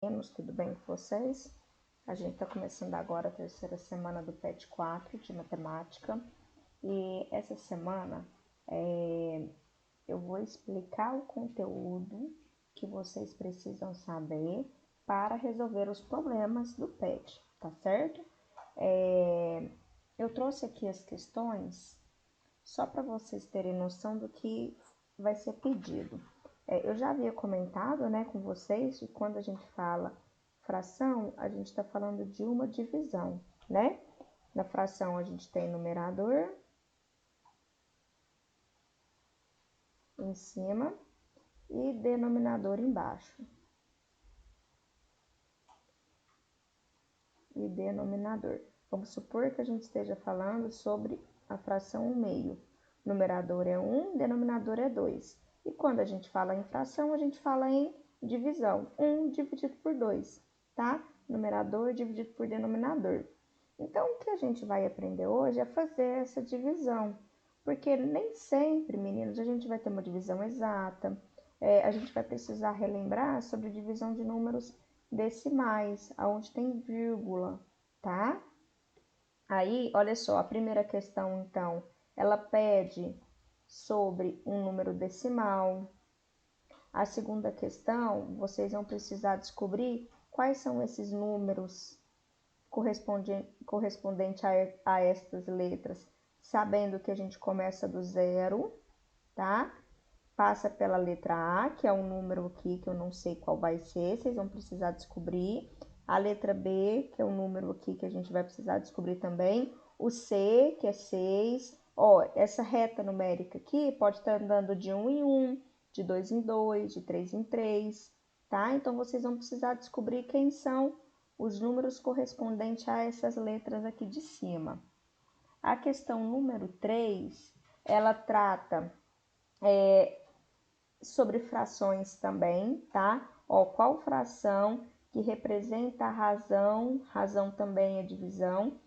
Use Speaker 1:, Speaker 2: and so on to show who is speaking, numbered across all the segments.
Speaker 1: Tudo bem com vocês? A gente está começando agora a terceira semana do PET 4 de matemática e essa semana eu vou explicar o conteúdo que vocês precisam saber para resolver os problemas do PET, tá certo? Eu trouxe aqui as questões só para vocês terem noção do que vai ser pedido. Eu já havia comentado, né, com vocês que quando a gente fala fração, a gente está falando de uma divisão, né? Na fração a gente tem numerador em cima e denominador embaixo. E denominador. Vamos supor que a gente esteja falando sobre a fração 1/2. Numerador é 1, denominador é 2. E quando a gente fala em fração, a gente fala em divisão. 1 dividido por 2, tá? Numerador dividido por denominador. Então, o que a gente vai aprender hoje é fazer essa divisão. Porque nem sempre, meninos, a gente vai ter uma divisão exata. A gente vai precisar relembrar sobre divisão de números decimais, aonde tem vírgula, tá? Aí, olha só, a primeira questão, então, ela pede sobre um número decimal. A segunda questão, vocês vão precisar descobrir quais são esses números correspondentes a estas letras, sabendo que a gente começa do zero, tá? Passa pela letra A, que é um número aqui que eu não sei qual vai ser, vocês vão precisar descobrir. A letra B, que é um número aqui que a gente vai precisar descobrir também. O C, que é 6. Ó, essa reta numérica aqui pode estar andando de 1 em 1, de 2 em 2, de 3 em 3, tá? Então, vocês vão precisar descobrir quem são os números correspondentes a essas letras aqui de cima. A questão número 3, ela trata sobre frações também, tá? Ó, qual fração que representa a razão também é divisão,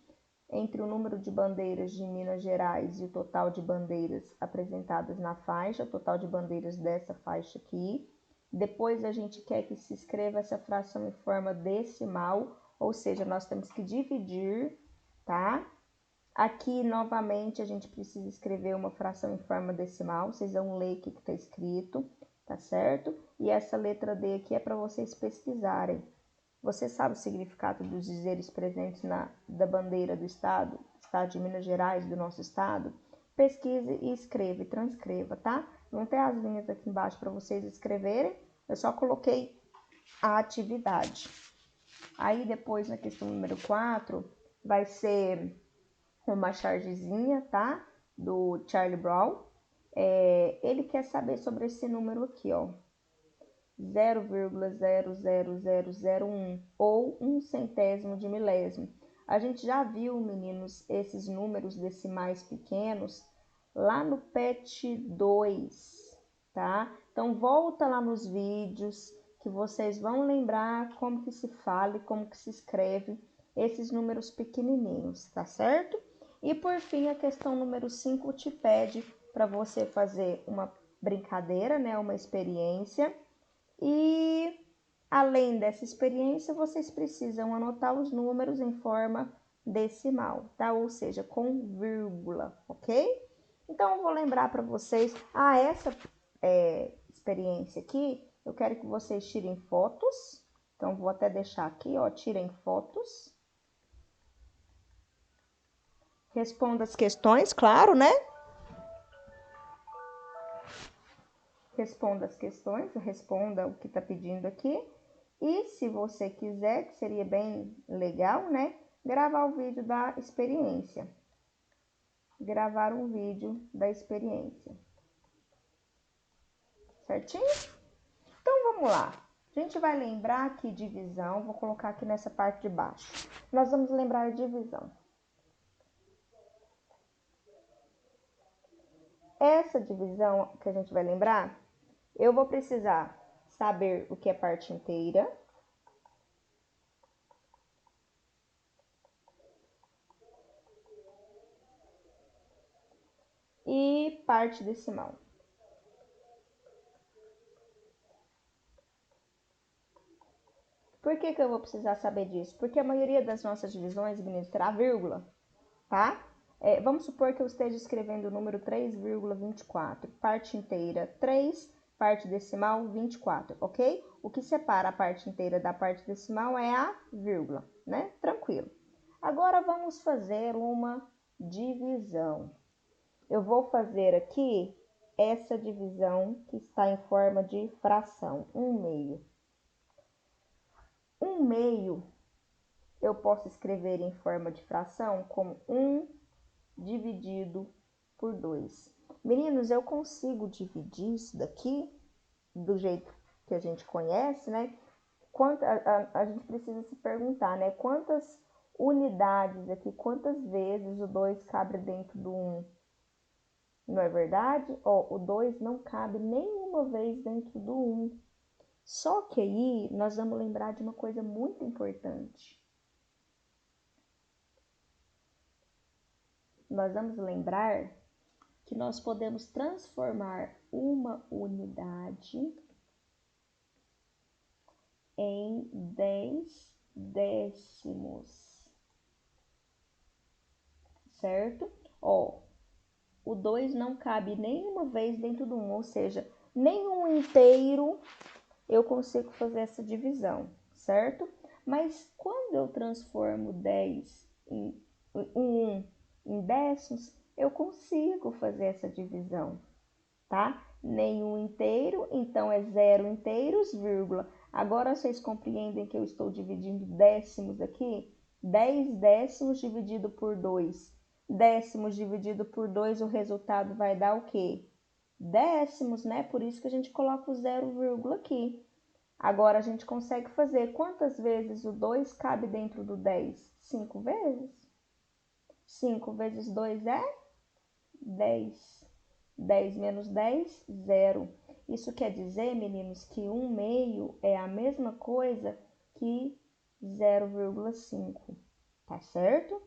Speaker 1: entre o número de bandeiras de Minas Gerais e o total de bandeiras apresentadas na faixa, o total de bandeiras dessa faixa aqui. Depois a gente quer que se escreva essa fração em forma decimal, ou seja, nós temos que dividir, tá? Aqui, novamente, a gente precisa escrever uma fração em forma decimal. Vocês vão ler o que está escrito, tá certo? E essa letra D aqui é para vocês pesquisarem. Você sabe o significado dos dizeres presentes da bandeira do estado de Minas Gerais, do nosso estado? Pesquise e escreva, e transcreva, tá? Não tem as linhas aqui embaixo para vocês escreverem, eu só coloquei a atividade. Aí, depois, na questão número 4, vai ser uma chargezinha, tá? Do Charlie Brown. Ele quer saber sobre esse número aqui, ó. 0,00001 ou 1/100 de milésimo. A gente já viu, meninos, esses números decimais pequenos lá no PET 2, tá? Então, volta lá nos vídeos que vocês vão lembrar como que se fala e como que se escreve esses números pequenininhos, tá certo? E por fim, a questão número 5 te pede para você fazer uma brincadeira, né, uma experiência. E além dessa experiência, vocês precisam anotar os números em forma decimal, tá? Ou seja, com vírgula, ok? Então, eu vou lembrar para vocês, essa experiência aqui, eu quero que vocês tirem fotos. Então, vou até deixar aqui, ó, tirem fotos. Responda as questões, claro, né? Responda as questões, responda o que está pedindo aqui. E se você quiser, que seria bem legal, né? Gravar o vídeo da experiência. Gravar um vídeo da experiência. Certinho? Então, vamos lá. A gente vai lembrar que divisão, vou colocar aqui nessa parte de baixo. Nós vamos lembrar a divisão. Essa divisão que a gente vai lembrar, eu vou precisar saber o que é parte inteira e parte decimal. Por que eu vou precisar saber disso? Porque a maioria das nossas divisões, meninos, terá vírgula, tá? Vamos supor que eu esteja escrevendo o número 3,24, parte inteira 3, parte decimal 24, ok? O que separa a parte inteira da parte decimal é a vírgula, né? Tranquilo. Agora vamos fazer uma divisão. Eu vou fazer aqui essa divisão que está em forma de fração, 1/2. 1/2 eu posso escrever em forma de fração como 1 dividido por 2. Meninos, eu consigo dividir isso daqui do jeito que a gente conhece, né? A gente precisa se perguntar, né? Quantas unidades aqui, quantas vezes o 2 cabe dentro do 1? Não é verdade? Ó, o 2 não cabe nenhuma vez dentro do 1. Só que aí nós vamos lembrar de uma coisa muito importante. Nós vamos lembrar que nós podemos transformar uma unidade em 10 décimos, certo? Ó, o 2 não cabe nenhuma vez dentro do 1, ou seja, nenhum inteiro eu consigo fazer essa divisão, certo? Mas quando eu transformo 10 em 1 em décimos, eu consigo fazer essa divisão, tá? Nenhum inteiro, então é 0 inteiros, vírgula. Agora vocês compreendem que eu estou dividindo décimos aqui? 10 décimos dividido por 2. Décimos dividido por 2, o resultado vai dar o quê? Décimos, né? Por isso que a gente coloca o 0, aqui. Agora a gente consegue fazer quantas vezes o 2 cabe dentro do 10? 5 vezes. 5 vezes 2 é 10. 10 menos 10, 0. Isso quer dizer, meninos, que 1/2 é a mesma coisa que 0,5. Tá certo?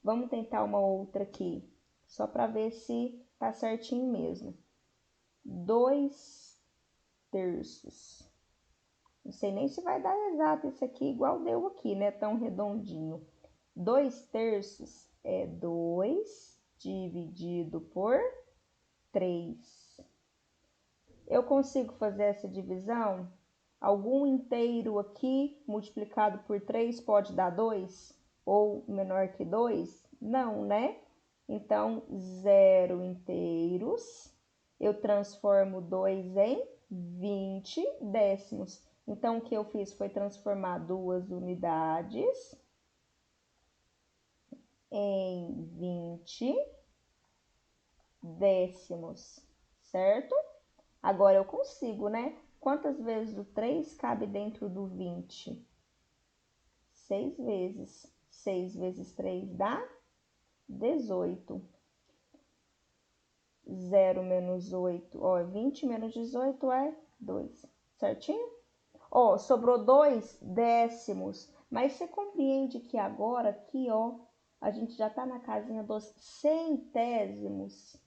Speaker 1: Vamos tentar uma outra aqui, só para ver se tá certinho mesmo. 2 terços. Não sei nem se vai dar exato esse aqui, igual deu aqui, né? Tão redondinho. 2 terços é 2 dividido por 3. Eu consigo fazer essa divisão? Algum inteiro aqui multiplicado por 3 pode dar 2? Ou menor que 2? Não, né? Então, 0 inteiros, eu transformo 2 em 20 décimos. Então, o que eu fiz foi transformar 2 unidades em 20 décimos, certo? Agora eu consigo, né? Quantas vezes o 3 cabe dentro do 20? 6 vezes. 6 vezes 3 dá 18. 0 menos 8, ó, 20 menos 18 é 2, certinho? Ó, sobrou 2 décimos, mas você compreende que agora aqui, ó, a gente já tá na casinha dos centésimos.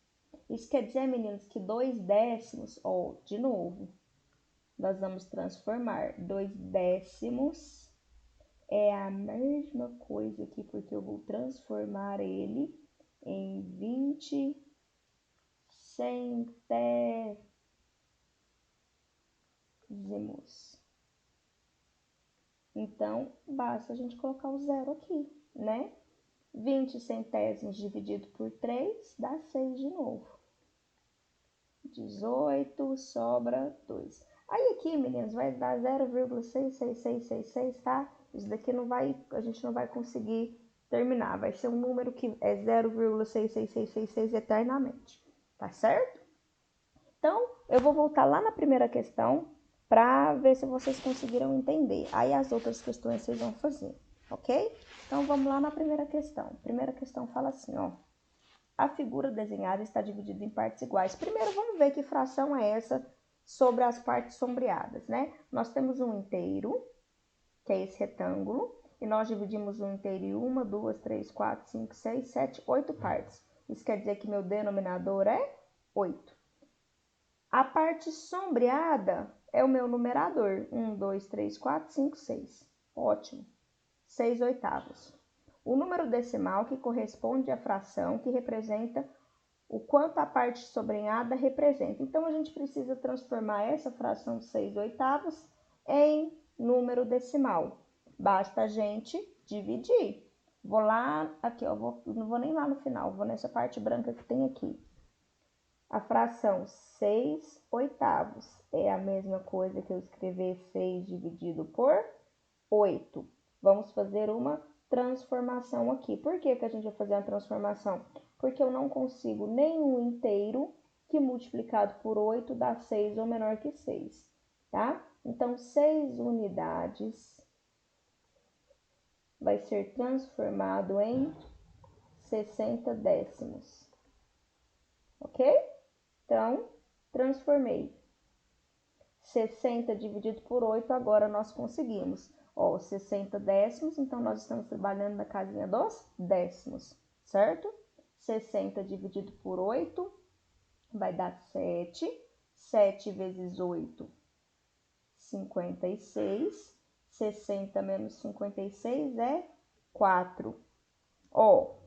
Speaker 1: Isso quer dizer, meninos, que 2 décimos, ó, de novo, nós vamos transformar 2 décimos, é a mesma coisa aqui, porque eu vou transformar ele em 20 centésimos. Então, basta a gente colocar o 0 aqui, né? 20 centésimos dividido por 3 dá 6 de novo. 18, sobra 2. Aí aqui, meninos, vai dar 0,66666, tá? Isso daqui não vai, a gente não vai conseguir terminar. Vai ser um número que é 0,66666 eternamente, tá certo? Então, eu vou voltar lá na primeira questão para ver se vocês conseguiram entender. Aí as outras questões vocês vão fazer, ok? Então, vamos lá na primeira questão. A primeira questão fala assim, ó. A figura desenhada está dividida em partes iguais. Primeiro, vamos ver que fração é essa sobre as partes sombreadas, né? Nós temos um inteiro, que é esse retângulo, e nós dividimos um inteiro em 1, 2, 3, 4, 5, 6, 7, 8 partes. Isso quer dizer que meu denominador é 8. A parte sombreada é o meu numerador, 1, 2, 3, 4, 5, 6. Ótimo. 6/8. O número decimal que corresponde à fração que representa o quanto a parte sobrenhada representa. Então, a gente precisa transformar essa fração 6/8 em número decimal. Basta a gente dividir. Vou lá, aqui, ó, não vou nem lá no final, vou nessa parte branca que tem aqui. A fração 6/8 é a mesma coisa que eu escrever 6 dividido por 8. Vamos fazer uma transformação aqui. Por que que a gente vai fazer uma transformação? Porque eu não consigo nenhum inteiro que multiplicado por 8 dá 6 ou menor que 6, tá? Então, 6 unidades vai ser transformado em 60 décimos. Ok? Então, transformei. 60 dividido por 8, agora nós conseguimos. Ó, 60 décimos, então nós estamos trabalhando na casinha dos décimos, certo? 60 dividido por 8 vai dar 7. 7 vezes 8, 56. 60 menos 56 é 4. Ó,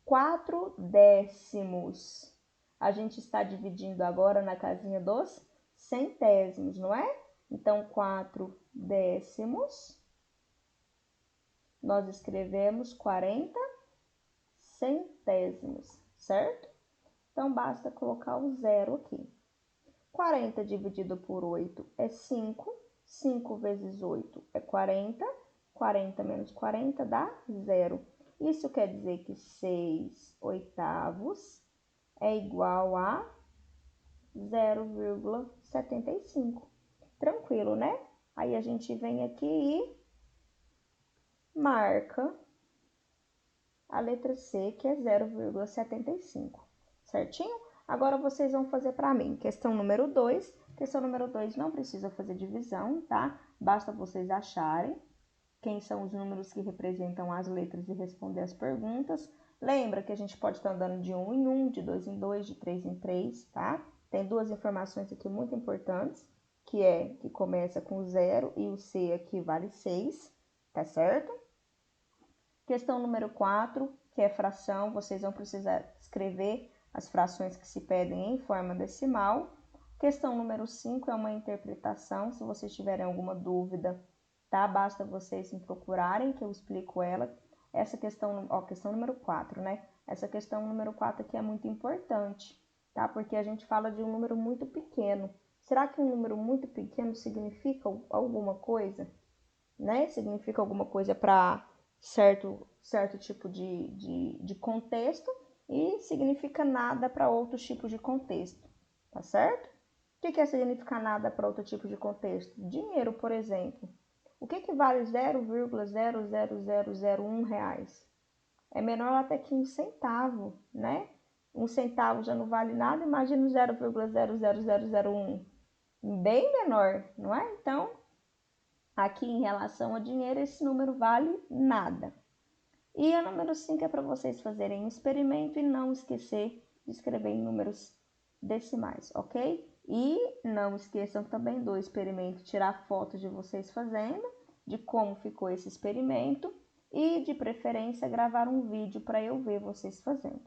Speaker 1: 4 décimos. A gente está dividindo agora na casinha dos centésimos, não é? Então, 4 décimos, nós escrevemos 40 centésimos, certo? Então, basta colocar o zero aqui. 40 dividido por 8 é 5. 5 vezes 8 é 40. 40 menos 40 dá 0. Isso quer dizer que 6/8 é igual a 0,75. Tranquilo, né? Aí a gente vem aqui e marca a letra C, que é 0,75, certinho? Agora vocês vão fazer para mim questão número 2. Questão número 2 não precisa fazer divisão, tá? Basta vocês acharem quem são os números que representam as letras e responder as perguntas. Lembra que a gente pode estar andando de 1 em 1, de 2 em 2, de 3 em 3, tá? Tem duas informações aqui muito importantes, que começa com 0 e o C aqui vale 6, tá certo? Questão número 4, que é fração, vocês vão precisar escrever as frações que se pedem em forma decimal. Questão número 5 é uma interpretação, se vocês tiverem alguma dúvida, tá? Basta vocês me procurarem que eu explico ela. Essa questão, ó, questão número 4, né? Essa questão número 4 aqui é muito importante, tá? Porque a gente fala de um número muito pequeno. Será que um número muito pequeno significa alguma coisa, né? Significa alguma coisa para certo tipo de contexto e significa nada para outros tipos de contexto, tá certo? O que é significar nada para outro tipo de contexto? Dinheiro, por exemplo. O que vale 0,00001 reais? É menor até que um centavo, né? Um centavo já não vale nada, imagina 0,00001. Bem menor, não é? Então, aqui em relação a dinheiro, esse número vale nada. E a número 5 é para vocês fazerem um experimento e não esquecer de escrever em números decimais, ok? E não esqueçam também do experimento, tirar foto de vocês fazendo, de como ficou esse experimento e, de preferência, gravar um vídeo para eu ver vocês fazendo,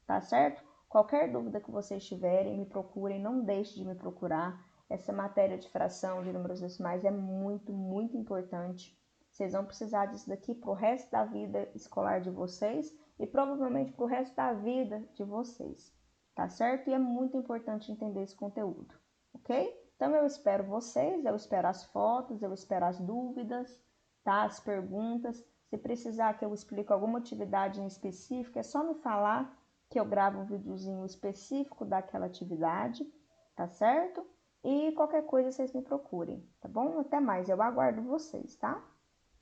Speaker 1: tá certo? Qualquer dúvida que vocês tiverem, me procurem, não deixe de me procurar. Essa matéria de fração de números decimais é muito, muito importante. Vocês vão precisar disso daqui para o resto da vida escolar de vocês e provavelmente para o resto da vida de vocês, tá certo? E é muito importante entender esse conteúdo, ok? Então eu espero vocês, eu espero as fotos, eu espero as dúvidas, tá? As perguntas. Se precisar que eu explique alguma atividade em específico, é só me falar que eu gravo um videozinho específico daquela atividade, tá certo? E qualquer coisa vocês me procurem, tá bom? Até mais, eu aguardo vocês, tá?